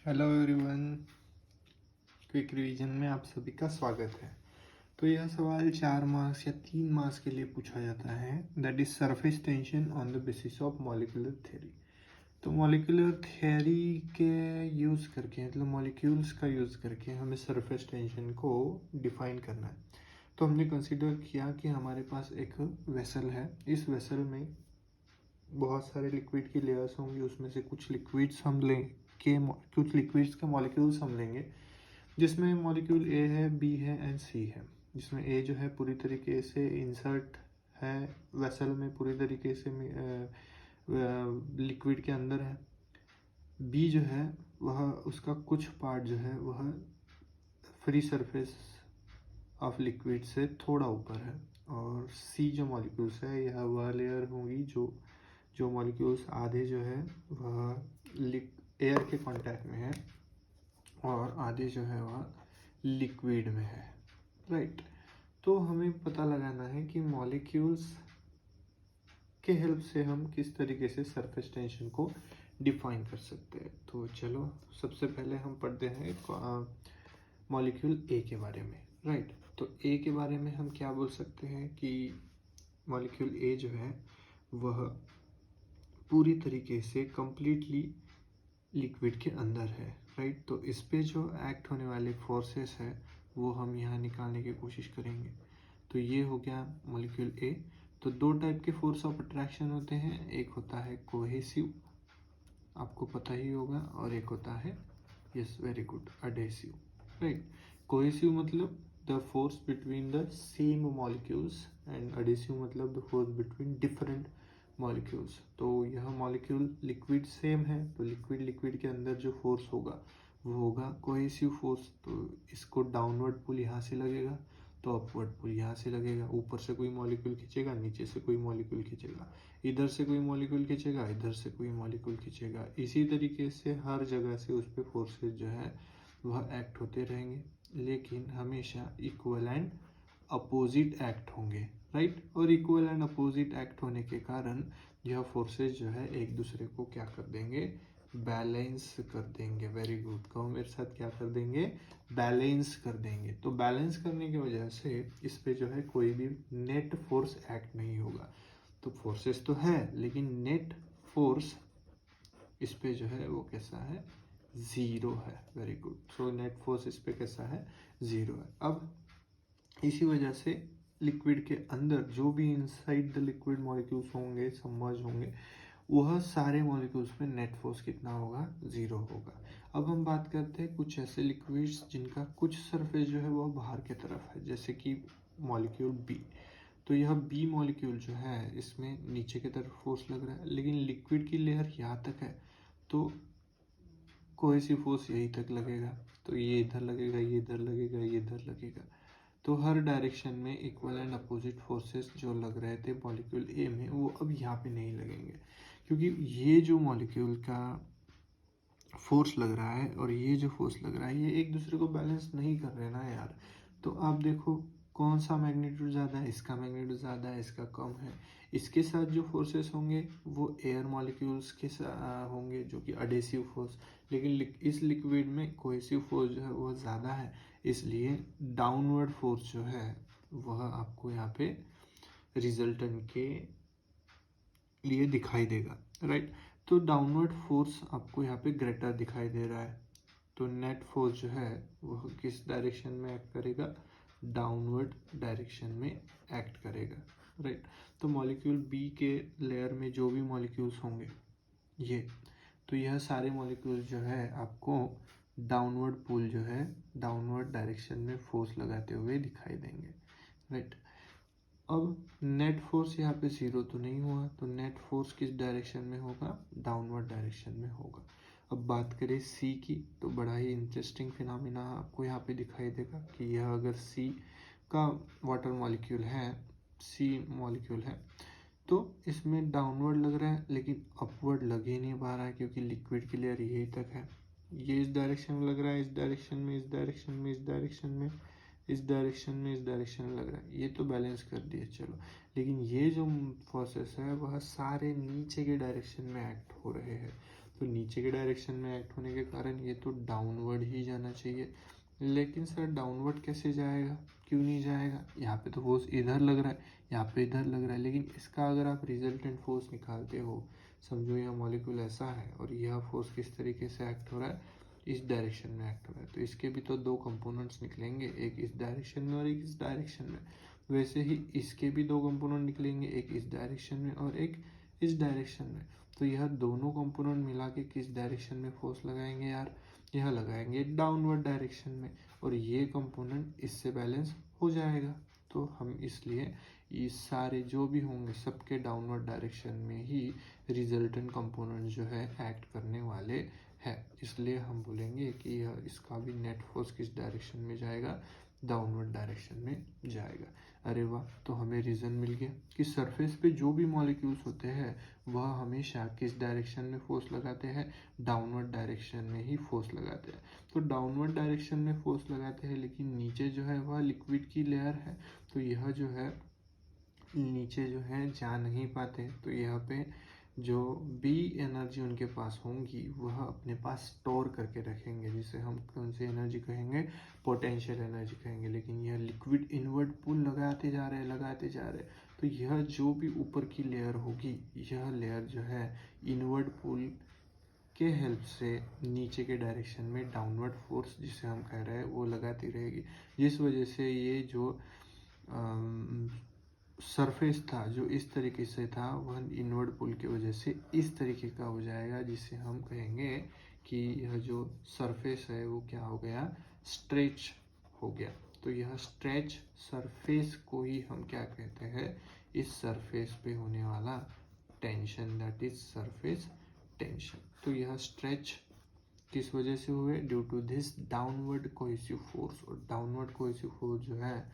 Hello everyone, quick revision में आप सभी का स्वागत है। तो यह सवाल 4 मार्क्स या 3 मार्क्स के लिए पूछा जाता है, that is surface tension on the basis of molecular theory. तो मॉलिक्यूलर थ्योरी के यूज़ करके, मतलब मॉलिक्यूल्स का यूज़ करके हमें सरफेस टेंशन को डिफाइन करना है। तो हमने कंसिडर किया कि हमारे पास एक वेसल है। इस वेसल में बहुत सारे लिक्विड की लेयर्स होंगी, उसमें से कुछ लिक्विड्स के मॉलिक्यूल्स हम लेंगे, जिसमें मॉलिक्यूल ए है, बी है एंड सी है। जिसमें ए जो है पूरी तरीके से इंसर्ट है वेसल में, पूरी तरीके से लिक्विड के अंदर है। बी जो है वह उसका कुछ पार्ट जो है वह फ्री सरफेस ऑफ लिक्विड से थोड़ा ऊपर है। और सी जो मॉलिक्यूल्स है यह वह लेयर होंगी जो मॉलिक्यूल्स आधे जो है वह एयर के कांटेक्ट में है और आधे जो है वह लिक्विड में है, राइट। तो हमें पता लगाना है कि मॉलिक्यूल्स के हेल्प से हम किस तरीके से सरफेस टेंशन को डिफाइन कर सकते हैं। तो चलो सबसे पहले हम पढ़ते हैं मॉलिक्यूल ए के बारे में, राइट। तो ए के बारे में हम क्या बोल सकते हैं कि मॉलिक्यूल ए जो है वह पूरी तरीके से कंप्लीटली लिक्विड के अंदर है, राइट। तो इस पे जो एक्ट होने वाले फोर्सेस है वो हम यहाँ निकालने की कोशिश करेंगे। तो ये हो गया मॉलिक्यूल ए। तो दो टाइप के फोर्स ऑफ अट्रैक्शन होते हैं, एक होता है कोहेसिव, आपको पता ही होगा, और एक होता है, yes very good, adhesive, right. Cohesive मतलब the force between the same molecules and adhesive मतलब the force between different molecules. तो यह मॉलिक्यूल लिक्विड सेम है, तो लिक्विड के अंदर जो फोर्स होगा वो होगा कोहेसिव फोर्स। तो इसको डाउनवर्ड पुल यहाँ से लगेगा तो अपवर्ड पुल यहाँ से लगेगा। ऊपर से कोई मॉलिक्यूल खींचेगा, नीचे से कोई मॉलिक्यूल खींचेगा, इधर से कोई मॉलिक्यूल खींचेगा, इधर से कोई मॉलिक्यूल खींचेगा। इसी तरीके से हर जगह से उस पर फोर्सेस जो है वह एक्ट होते रहेंगे, लेकिन हमेशा इक्वल एंड अपोजिट एक्ट होंगे, राइट। और इक्वल एंड अपोजिट एक्ट होने के कारण यह फोर्सेस जो है एक दूसरे को क्या कर देंगे, बैलेंस कर देंगे। वेरी गुड, कहो मेरे साथ, क्या कर देंगे, बैलेंस कर देंगे। तो बैलेंस करने की वजह से इस पे जो है कोई भी नेट फोर्स एक्ट नहीं होगा। तो फोर्सेस तो है लेकिन नेट फोर्स इस पे जो है वो कैसा है, ज़ीरो है। Very good, so net force इस पे कैसा है, ज़ीरो है। अब इसी वजह से लिक्विड के अंदर जो भी इनसाइड द लिक्विड मॉलिक्यूल्स होंगे, सबमर्ज होंगे, वह सारे मॉलिक्यूल्स में नेट फोर्स कितना होगा, ज़ीरो होगा। अब हम बात करते हैं कुछ ऐसे लिक्विड्स जिनका कुछ सरफेस जो है वह बाहर की तरफ है, जैसे कि मॉलिक्यूल बी। तो यह बी मॉलिक्यूल जो है इसमें नीचे की तरफ फोर्स लग रहा है, लेकिन लिक्विड की लेयर यहाँ तक है तो कोहेसिव फोर्स यहीं तक लगेगा। तो ये इधर लगेगा, ये इधर लगेगा, ये इधर लगेगा। तो हर डायरेक्शन में इक्वल एंड अपोजिट फोर्सेस जो लग रहे थे मॉलिक्यूल ए में वो अब यहाँ पे नहीं लगेंगे, क्योंकि ये जो मॉलिक्यूल का फोर्स लग रहा है और ये जो फोर्स लग रहा है ये एक दूसरे को बैलेंस नहीं कर रहे ना यार। तो आप देखो कौन सा मैग्नीट्यूड ज़्यादा है, इसका मैग्नीट्यूड ज़्यादा है, इसका कम है। इसके साथ जो फोर्सेस होंगे वो एयर मॉलिक्यूल्स के होंगे जो कि अडेसिव फोर्स, लेकिन इस लिक्विड में कोहेसिव फोर्स जो है वो ज़्यादा है, इसलिए डाउनवर्ड फोर्स जो है वह आपको यहाँ पे रिजल्टेंट के लिए दिखाई देगा, राइट। तो डाउनवर्ड फोर्स आपको यहाँ पे ग्रेटर दिखाई दे रहा है। तो नेट फोर्स जो है वह किस डायरेक्शन में एक्ट करेगा, डाउनवर्ड डायरेक्शन में एक्ट करेगा, राइट। तो मॉलिक्यूल बी के लेयर में जो भी मॉलिक्यूल्स होंगे ये, तो यह सारे मॉलिक्यूल्स जो है आपको डाउनवर्ड पुल जो है डाउनवर्ड डायरेक्शन में फोर्स लगाते हुए दिखाई देंगे, राइट। अब नेट फोर्स यहाँ पे ज़ीरो तो नहीं हुआ, तो नेट फोर्स किस डायरेक्शन में होगा, डाउनवर्ड डायरेक्शन में होगा। अब बात करें सी की, तो बड़ा ही इंटरेस्टिंग फिनोमिना आपको यहाँ पे दिखाई देगा कि यह अगर सी का वाटर मॉलिक्यूल है, सी मॉलिक्यूल है, तो इसमें डाउनवर्ड लग रहा है लेकिन अपवर्ड लग ही नहीं पा रहा है, क्योंकि लिक्विड की लेयर यही तक है। ये इस डायरेक्शन में लग रहा है, इस डायरेक्शन में, इस डायरेक्शन में, इस डायरेक्शन में, इस डायरेक्शन में, इस डायरेक्शन में लग रहा है। ये तो बैलेंस कर दिए चलो, लेकिन ये जो फोर्सेस है वह सारे नीचे के डायरेक्शन में एक्ट हो रहे हैं। तो नीचे के डायरेक्शन में एक्ट होने के कारण ये तो डाउनवर्ड ही जाना चाहिए। लेकिन सर डाउनवर्ड कैसे जाएगा, क्यों नहीं जाएगा? यहाँ पे तो फोर्स इधर लग रहा है, यहाँ पे इधर लग रहा है, लेकिन इसका अगर आप रिजल्टेंट फोर्स निकालते हो, समझो यह मॉलिक्यूल ऐसा है और यह फोर्स किस तरीके से एक्ट हो रहा है, इस डायरेक्शन में एक्ट हो रहा है, तो इसके भी तो दो कंपोनेंट्स निकलेंगे, एक इस डायरेक्शन में और एक इस डायरेक्शन में। वैसे ही इसके भी दो कंपोनेंट निकलेंगे, एक इस डायरेक्शन में और एक इस डायरेक्शन में। तो यह दोनों कंपोनेंट मिला के किस डायरेक्शन में फोर्स लगाएंगे यार, यह लगाएंगे डाउनवर्ड डायरेक्शन में, और ये कंपोनेंट इससे बैलेंस हो जाएगा। तो हम इसलिए ये सारे जो भी होंगे सबके डाउनवर्ड डायरेक्शन में ही रिजल्टेंट कंपोनेंट जो है एक्ट करने वाले हैं। इसलिए हम बोलेंगे कि यह इसका भी नेट फोर्स किस डायरेक्शन में जाएगा, डाउनवर्ड डायरेक्शन में जाएगा। अरे वाह, तो हमें रीज़न मिल गया कि सरफेस पे जो भी मॉलिक्यूल्स होते हैं वह हमेशा किस डायरेक्शन में फोर्स लगाते हैं, डाउनवर्ड डायरेक्शन में ही फोर्स लगाते हैं। तो डाउनवर्ड डायरेक्शन में फोर्स लगाते हैं, लेकिन नीचे जो है वह लिक्विड की लेयर है, तो यह जो है नीचे जो है जा नहीं पाते। तो यहाँ पे जो भी एनर्जी उनके पास होंगी वह अपने पास स्टोर करके रखेंगे, जिसे हम कौन सी एनर्जी कहेंगे, पोटेंशियल एनर्जी कहेंगे। लेकिन यह लिक्विड इनवर्ड पुल लगाते जा रहे हैं, तो यह जो भी ऊपर की लेयर होगी, यह लेयर जो है इनवर्ड पुल के हेल्प से नीचे के डायरेक्शन में डाउनवर्ड फोर्स जिसे हम कह रहे हैं वो लगाती रहेगी, जिस वजह से ये जो सरफेस था जो इस तरीके से था वह इनवर्ड पुल की वजह से इस तरीके का हो जाएगा, जिसे हम कहेंगे कि यह जो सरफेस है वो क्या हो गया, स्ट्रेच हो गया। तो यह स्ट्रेच सरफेस को ही हम क्या कहते हैं, इस सरफेस पे होने वाला tension, that is surface tension. तो यह स्ट्रेच किस वजह से हुए, due to this downward cohesive force. और डाउनवर्ड कोहेसिव फोर्स जो है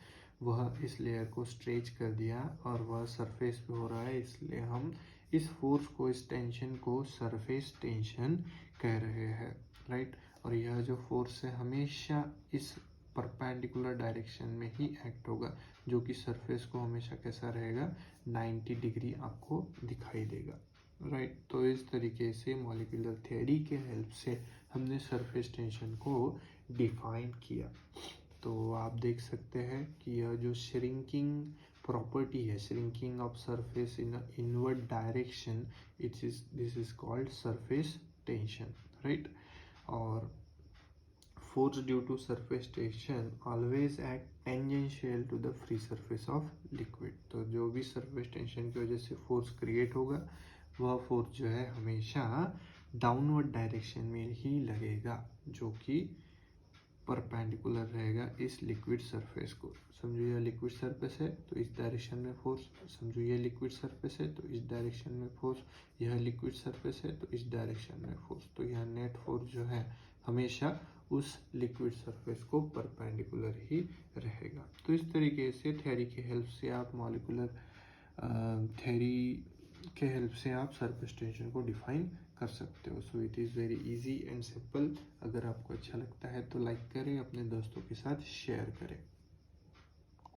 वह इस लेयर को स्ट्रेच कर दिया और वह सरफेस पे हो रहा है, इसलिए हम इस फोर्स को, इस टेंशन को सरफेस टेंशन कह रहे हैं, राइट। और यह जो फोर्स है हमेशा इस परपेंडिकुलर डायरेक्शन में ही एक्ट होगा, जो कि सरफेस को हमेशा कैसा रहेगा, 90 डिग्री आपको दिखाई देगा, राइट। तो इस तरीके से मॉलिक्यूलर थ्योरी के हेल्प से हमने सरफेस टेंशन को डिफाइन किया। तो आप देख सकते हैं कि यह जो श्रिंकिंग प्रॉपर्टी है, shrinking of surface in inward direction, this is called surface tension, right. और force due to surface tension always act tangential to the free surface of liquid। तो जो भी surface tension की वजह से force create होगा वह force जो है हमेशा डाउनवर्ड डायरेक्शन में ही लगेगा, जो कि परपेंडिकुलर रहेगा इस लिक्विड सरफेस को। समझो यह लिक्विड सरफेस है तो इस डायरेक्शन में फोर्स, समझो यह लिक्विड सरफेस है तो इस डायरेक्शन में फोर्स, यह लिक्विड सरफेस है तो इस डायरेक्शन में फोर्स। तो यह नेट फोर्स जो है हमेशा उस लिक्विड सरफेस को परपेंडिकुलर ही रहेगा। तो इस तरीके से थ्योरी की हेल्प से आप मॉलिक्यूलर थ्योरी के हेल्प से आप सरफेस टेंशन को डिफाइन कर सकते हो। So it is very easy and simple. अगर आपको अच्छा लगता है तो लाइक करें, अपने दोस्तों के साथ शेयर करें।